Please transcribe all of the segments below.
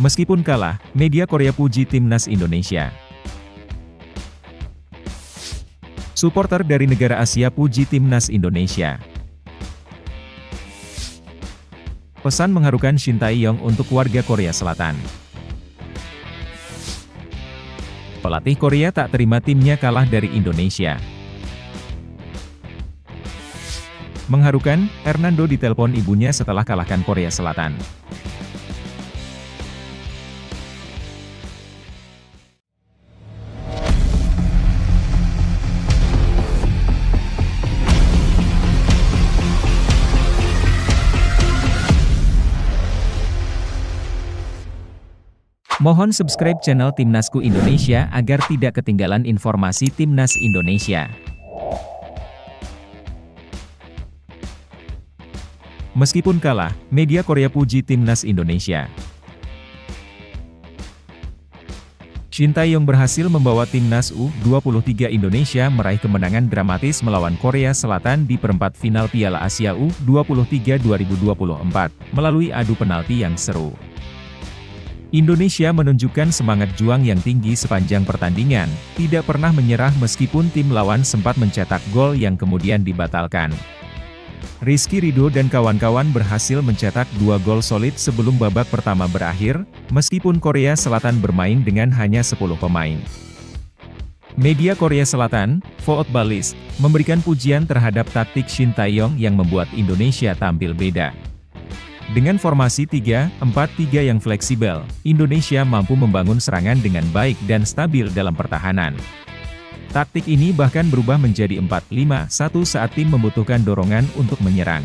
Meskipun kalah, media Korea puji timnas Indonesia. Suporter dari negara Asia puji timnas Indonesia. Pesan mengharukan Shin Tae-yong untuk warga Korea Selatan. Pelatih Korea tak terima timnya kalah dari Indonesia. Mengharukan, Hernando ditelepon ibunya setelah kalahkan Korea Selatan. Mohon subscribe channel Timnasku Indonesia agar tidak ketinggalan informasi Timnas Indonesia. Meskipun kalah, media Korea puji timnas Indonesia. Shin Tae-yong berhasil membawa timnas U23 Indonesia meraih kemenangan dramatis melawan Korea Selatan di perempat final Piala Asia U23 2024, melalui adu penalti yang seru. Indonesia menunjukkan semangat juang yang tinggi sepanjang pertandingan, tidak pernah menyerah meskipun tim lawan sempat mencetak gol yang kemudian dibatalkan. Rizky Ridho dan kawan-kawan berhasil mencetak 2 gol solid sebelum babak pertama berakhir, meskipun Korea Selatan bermain dengan hanya 10 pemain. Media Korea Selatan, Footballist, memberikan pujian terhadap taktik Shin Tae-yong yang membuat Indonesia tampil beda. Dengan formasi 3-4-3 yang fleksibel, Indonesia mampu membangun serangan dengan baik dan stabil dalam pertahanan. Taktik ini bahkan berubah menjadi 4-5-1 saat tim membutuhkan dorongan untuk menyerang.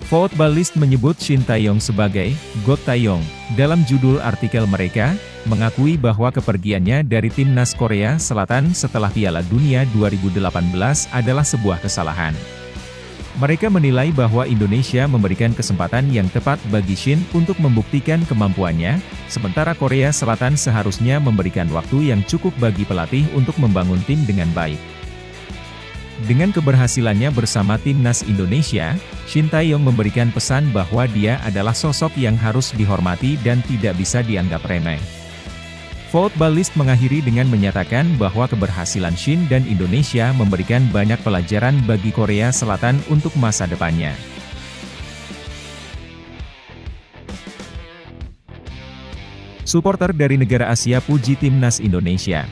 Footballist menyebut Shin Tae-yong sebagai God Tae-yong dalam judul artikel mereka, mengakui bahwa kepergiannya dari timnas Korea Selatan setelah Piala Dunia 2018 adalah sebuah kesalahan. Mereka menilai bahwa Indonesia memberikan kesempatan yang tepat bagi Shin untuk membuktikan kemampuannya, sementara Korea Selatan seharusnya memberikan waktu yang cukup bagi pelatih untuk membangun tim dengan baik. Dengan keberhasilannya bersama timnas Indonesia, Shin Tae-yong memberikan pesan bahwa dia adalah sosok yang harus dihormati dan tidak bisa dianggap remeh. Footballist mengakhiri dengan menyatakan bahwa keberhasilan Shin dan Indonesia memberikan banyak pelajaran bagi Korea Selatan untuk masa depannya. Suporter dari negara Asia puji timnas Indonesia.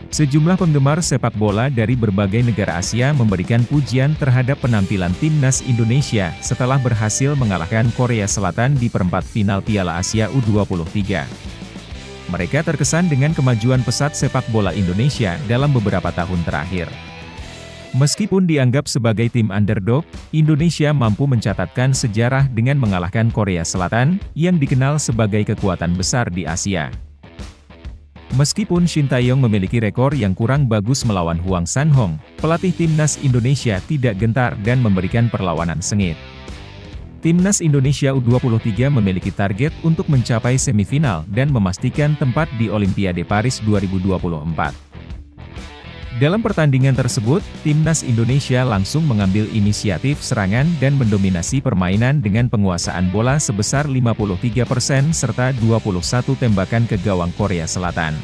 Sejumlah penggemar sepak bola dari berbagai negara Asia memberikan pujian terhadap penampilan timnas Indonesia setelah berhasil mengalahkan Korea Selatan di perempat final Piala Asia U23. Mereka terkesan dengan kemajuan pesat sepak bola Indonesia dalam beberapa tahun terakhir. Meskipun dianggap sebagai tim underdog, Indonesia mampu mencatatkan sejarah dengan mengalahkan Korea Selatan, yang dikenal sebagai kekuatan besar di Asia. Meskipun Shin Tae-yong memiliki rekor yang kurang bagus melawan Hwang San-hong, pelatih timnas Indonesia tidak gentar dan memberikan perlawanan sengit. Timnas Indonesia U23 memiliki target untuk mencapai semifinal dan memastikan tempat di Olimpiade Paris 2024. Dalam pertandingan tersebut, timnas Indonesia langsung mengambil inisiatif serangan dan mendominasi permainan dengan penguasaan bola sebesar 53% serta 21 tembakan ke gawang Korea Selatan.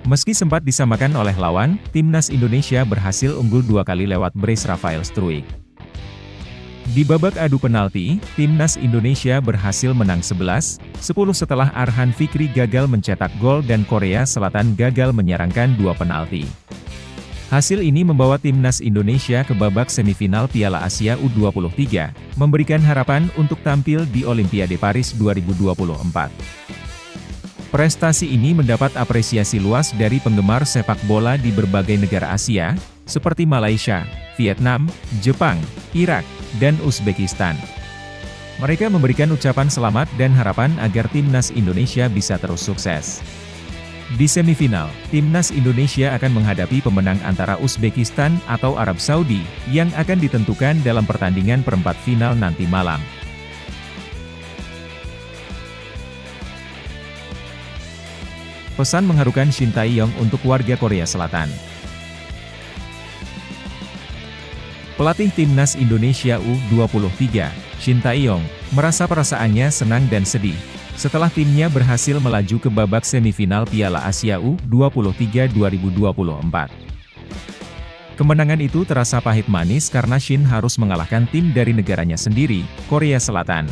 Meski sempat disamakan oleh lawan, timnas Indonesia berhasil unggul 2 kali lewat brace Rafael Struijk. Di babak adu penalti, timnas Indonesia berhasil menang 11-10 setelah Arhan Fikri gagal mencetak gol dan Korea Selatan gagal menyerangkan 2 penalti. Hasil ini membawa timnas Indonesia ke babak semifinal Piala Asia U23, memberikan harapan untuk tampil di Olimpiade Paris 2024. Prestasi ini mendapat apresiasi luas dari penggemar sepak bola di berbagai negara Asia, seperti Malaysia, Vietnam, Jepang, Irak, dan Uzbekistan. Mereka memberikan ucapan selamat dan harapan agar timnas Indonesia bisa terus sukses. Di semifinal, timnas Indonesia akan menghadapi pemenang antara Uzbekistan atau Arab Saudi, yang akan ditentukan dalam pertandingan perempat final nanti malam. Pesan mengharukan Shin Tae-yong untuk warga Korea Selatan. Pelatih Timnas Indonesia U23, Shin Tae-yong, merasa perasaannya senang dan sedih setelah timnya berhasil melaju ke babak semifinal Piala Asia U23 2024. Kemenangan itu terasa pahit manis karena Shin harus mengalahkan tim dari negaranya sendiri, Korea Selatan.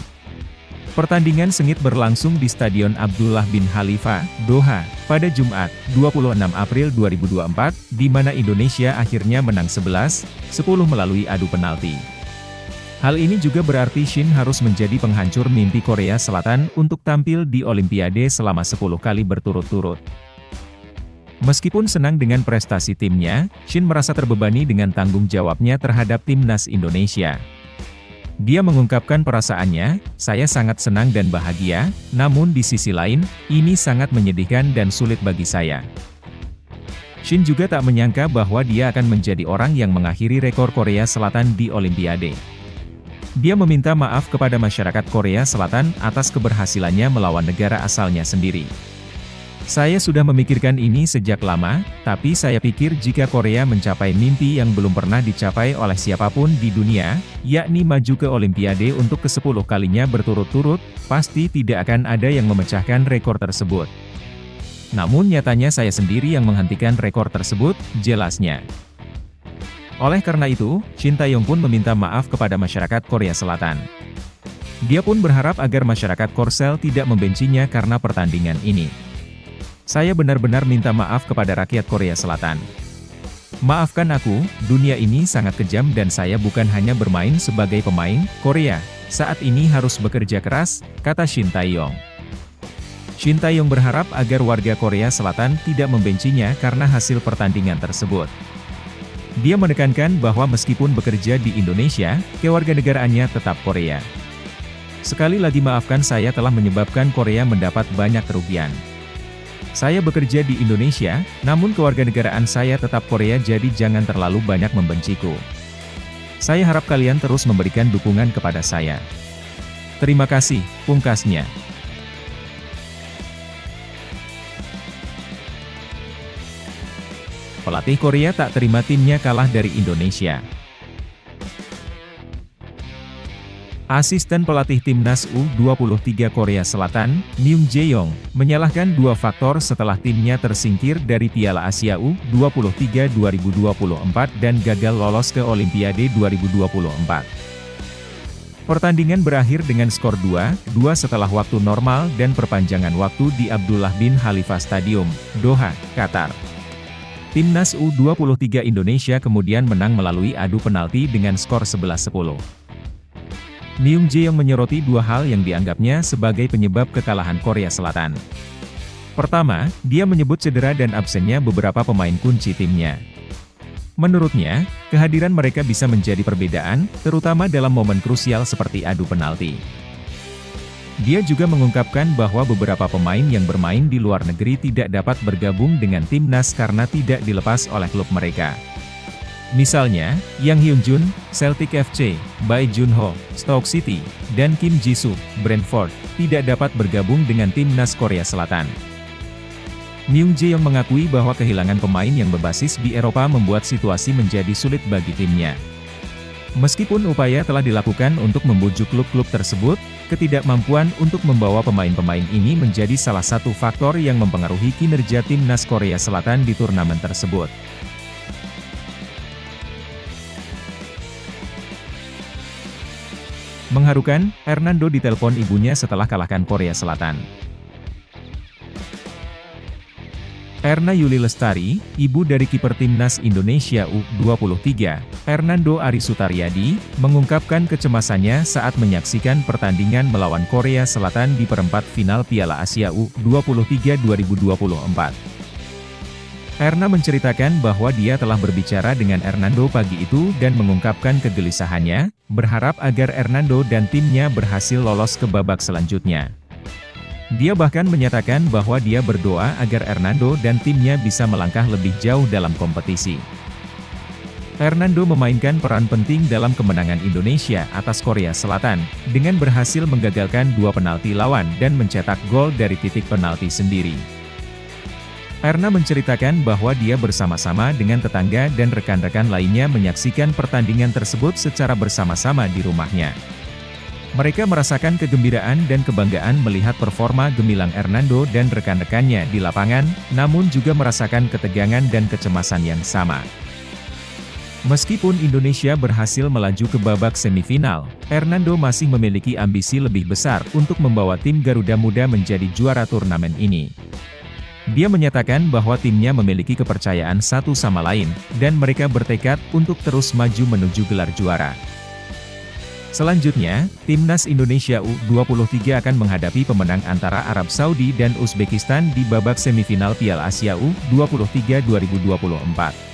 Pertandingan sengit berlangsung di Stadion Abdullah bin Khalifa, Doha, pada Jumat, 26 April 2024, di mana Indonesia akhirnya menang 11-10 melalui adu penalti. Hal ini juga berarti Shin harus menjadi penghancur mimpi Korea Selatan untuk tampil di Olimpiade selama 10 kali berturut-turut. Meskipun senang dengan prestasi timnya, Shin merasa terbebani dengan tanggung jawabnya terhadap Timnas Indonesia. Dia mengungkapkan perasaannya, "Saya sangat senang dan bahagia, namun di sisi lain, ini sangat menyedihkan dan sulit bagi saya." Shin juga tak menyangka bahwa dia akan menjadi orang yang mengakhiri rekor Korea Selatan di Olimpiade. Dia meminta maaf kepada masyarakat Korea Selatan atas keberhasilannya melawan negara asalnya sendiri. "Saya sudah memikirkan ini sejak lama, tapi saya pikir jika Korea mencapai mimpi yang belum pernah dicapai oleh siapapun di dunia, yakni maju ke Olimpiade untuk ke-10 kalinya berturut-turut, pasti tidak akan ada yang memecahkan rekor tersebut. Namun nyatanya saya sendiri yang menghentikan rekor tersebut," jelasnya. Oleh karena itu, Shin Tae-yong pun meminta maaf kepada masyarakat Korea Selatan. Dia pun berharap agar masyarakat Korsel tidak membencinya karena pertandingan ini. "Saya benar-benar minta maaf kepada rakyat Korea Selatan. Maafkan aku, dunia ini sangat kejam dan saya bukan hanya bermain sebagai pemain, Korea saat ini harus bekerja keras," kata Shin Tae-yong. Shin Tae-yong berharap agar warga Korea Selatan tidak membencinya karena hasil pertandingan tersebut. Dia menekankan bahwa meskipun bekerja di Indonesia, kewarganegaraannya tetap Korea. "Sekali lagi maafkan saya telah menyebabkan Korea mendapat banyak kerugian. Saya bekerja di Indonesia, namun kewarganegaraan saya tetap Korea jadi jangan terlalu banyak membenciku. Saya harap kalian terus memberikan dukungan kepada saya. Terima kasih," pungkasnya. Pelatih Korea tak terima timnya kalah dari Indonesia. Asisten pelatih Timnas U23 Korea Selatan, Myung Jae-yong, menyalahkan dua faktor setelah timnya tersingkir dari Piala Asia U23 2024 dan gagal lolos ke Olimpiade 2024. Pertandingan berakhir dengan skor 2-2 setelah waktu normal dan perpanjangan waktu di Abdullah bin Khalifa Stadium, Doha, Qatar. Timnas U23 Indonesia kemudian menang melalui adu penalti dengan skor 11-10. Myung Jae-yong menyoroti dua hal yang dianggapnya sebagai penyebab kekalahan Korea Selatan. Pertama, dia menyebut cedera dan absennya beberapa pemain kunci timnya. Menurutnya, kehadiran mereka bisa menjadi perbedaan, terutama dalam momen krusial seperti adu penalti. Dia juga mengungkapkan bahwa beberapa pemain yang bermain di luar negeri tidak dapat bergabung dengan timnas karena tidak dilepas oleh klub mereka. Misalnya, Yang Hyun-jun, Celtic FC, Bae Jun-ho, Stoke City, dan Kim Ji-soo, Brentford, tidak dapat bergabung dengan timnas Korea Selatan. Myung Jae-yong mengakui bahwa kehilangan pemain yang berbasis di Eropa membuat situasi menjadi sulit bagi timnya. Meskipun upaya telah dilakukan untuk membujuk klub-klub tersebut, ketidakmampuan untuk membawa pemain-pemain ini menjadi salah satu faktor yang mempengaruhi kinerja timnas Korea Selatan di turnamen tersebut. Mengharukan, Hernando ditelepon ibunya setelah kalahkan Korea Selatan. Erna Yuli Lestari, ibu dari kiper Timnas Indonesia U23, Hernando Ari Sutaryadi, mengungkapkan kecemasannya saat menyaksikan pertandingan melawan Korea Selatan di perempat final Piala Asia U23 2024. Erna menceritakan bahwa dia telah berbicara dengan Hernando pagi itu dan mengungkapkan kegelisahannya, berharap agar Hernando dan timnya berhasil lolos ke babak selanjutnya. Dia bahkan menyatakan bahwa dia berdoa agar Hernando dan timnya bisa melangkah lebih jauh dalam kompetisi. Hernando memainkan peran penting dalam kemenangan Indonesia atas Korea Selatan, dengan berhasil menggagalkan dua penalti lawan dan mencetak gol dari titik penalti sendiri. Erna menceritakan bahwa dia bersama-sama dengan tetangga dan rekan-rekan lainnya menyaksikan pertandingan tersebut secara bersama-sama di rumahnya. Mereka merasakan kegembiraan dan kebanggaan melihat performa gemilang Hernando dan rekan-rekannya di lapangan, namun juga merasakan ketegangan dan kecemasan yang sama. Meskipun Indonesia berhasil melaju ke babak semifinal, Hernando masih memiliki ambisi lebih besar untuk membawa tim Garuda Muda menjadi juara turnamen ini. Dia menyatakan bahwa timnya memiliki kepercayaan satu sama lain, dan mereka bertekad untuk terus maju menuju gelar juara. Selanjutnya, Timnas Indonesia U23 akan menghadapi pemenang antara Arab Saudi dan Uzbekistan di babak semifinal Piala Asia U23 2024.